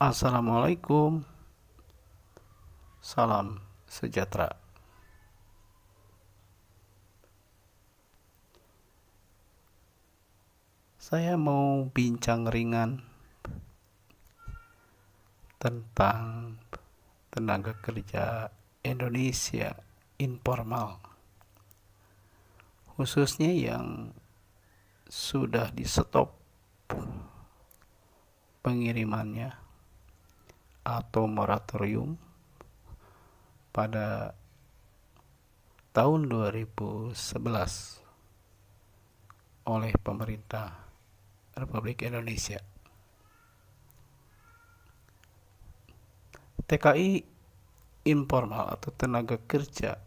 Assalamualaikum, salam sejahtera. Saya mau bincang ringan tentang tenaga kerja Indonesia informal, khususnya yang sudah di stop pengirimannya atau moratorium pada tahun 2011 oleh pemerintah Republik Indonesia. TKI informal atau tenaga kerja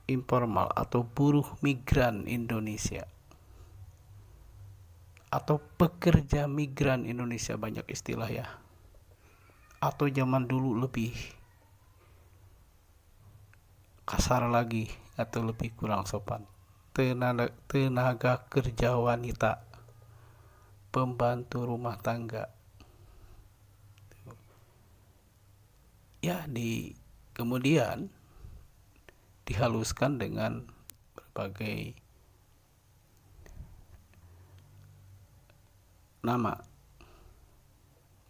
informal atau buruh migran Indonesia atau pekerja migran Indonesia, banyak istilah ya, atau zaman dulu lebih kasar lagi atau lebih kurang sopan, tenaga kerja wanita, pembantu rumah tangga ya, kemudian dihaluskan dengan berbagai nama: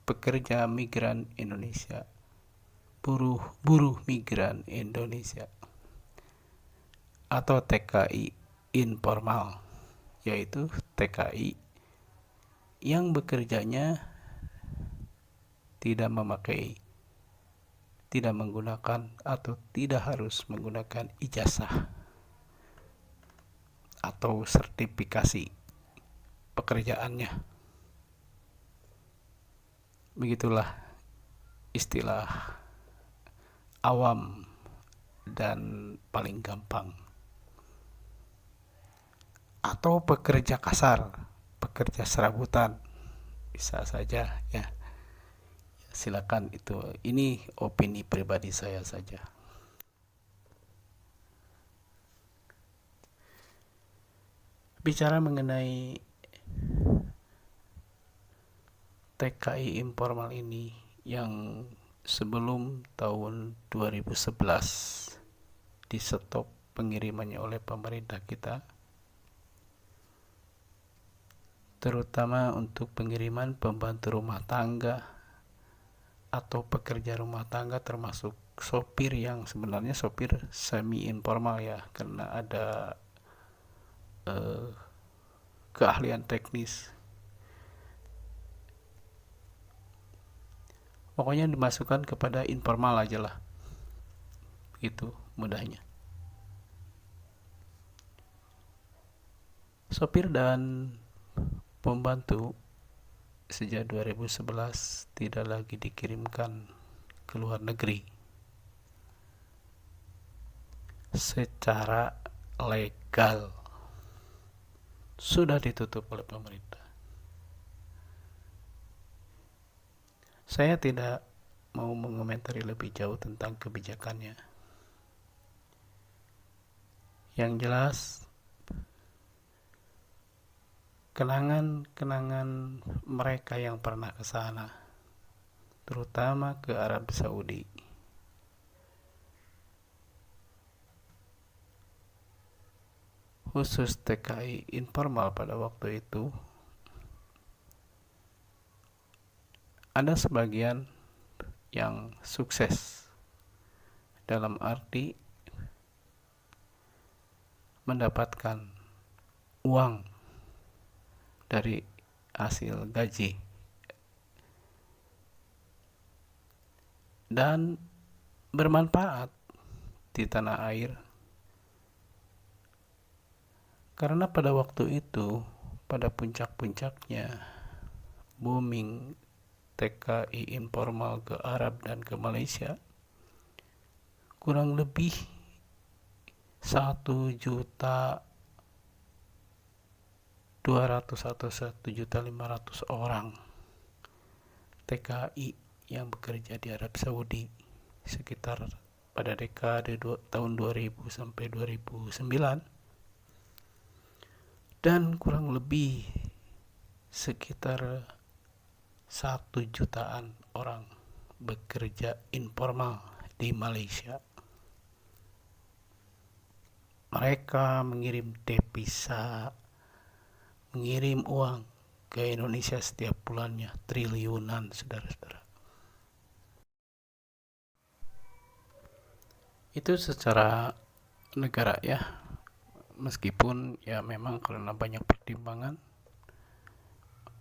pekerja migran Indonesia, buruh migran Indonesia, atau TKI informal, yaitu TKI yang bekerjanya tidak menggunakan atau tidak harus menggunakan ijazah atau sertifikasi pekerjaannya. Begitulah istilah awam dan paling gampang. Atau pekerja kasar, pekerja serabutan, bisa saja ya. Silakan, ini opini pribadi saya saja. Bicara mengenai TKI informal ini yang sebelum tahun 2011 di stop pengirimannya oleh pemerintah kita, terutama untuk pengiriman pembantu rumah tangga atau pekerja rumah tangga, termasuk sopir yang sebenarnya sopir semi informal ya, karena ada keahlian teknis. Pokoknya dimasukkan kepada informal aja lah, begitu mudahnya. Sopir dan pembantu sejak 2011 tidak lagi dikirimkan ke luar negeri secara legal, sudah ditutup oleh pemerintah. Saya tidak mau mengomentari lebih jauh tentang kebijakannya. Yang jelas, kenangan mereka yang pernah ke sana, terutama ke Arab Saudi, khusus TKI informal pada waktu itu, ada sebagian yang sukses dalam arti mendapatkan uang dari hasil gaji dan bermanfaat di tanah air, karena pada waktu itu, pada puncak-puncaknya booming TKI informal ke Arab dan ke Malaysia, kurang lebih 1.200.000 atau 1.500.000 orang TKI yang bekerja di Arab Saudi sekitar pada dekade tahun 2000 sampai 2009, dan kurang lebih sekitar 1 jutaan orang bekerja informal di Malaysia. Mereka mengirim devisa, mengirim uang ke Indonesia setiap bulannya triliunan, saudara-saudara. Itu secara negara ya, meskipun ya memang karena banyak pertimbangan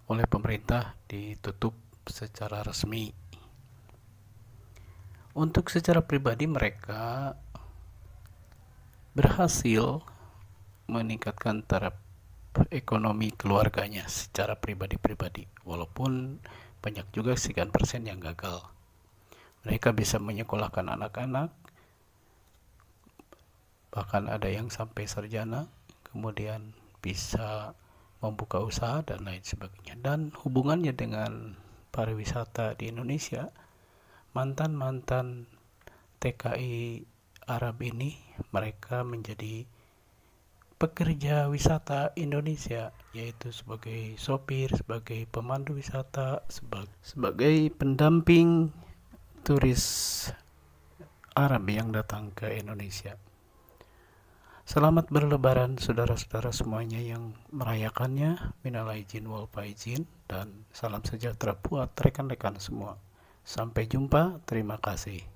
oleh pemerintah ditutup secara resmi. Untuk secara pribadi mereka berhasil meningkatkan taraf ekonomi keluarganya secara pribadi-pribadi, walaupun banyak juga sekian persen yang gagal. Mereka bisa menyekolahkan anak-anak, bahkan ada yang sampai sarjana, kemudian bisa membuka usaha dan lain sebagainya. Dan hubungannya dengan pariwisata di Indonesia, mantan-mantan TKI Arab ini mereka menjadi pekerja wisata Indonesia, yaitu sebagai sopir, sebagai pemandu wisata, sebagai pendamping turis Arab yang datang ke Indonesia. Selamat berlebaran saudara-saudara semuanya yang merayakannya. Minal aidin wal faizin, dan salam sejahtera buat rekan-rekan semua. Sampai jumpa, terima kasih.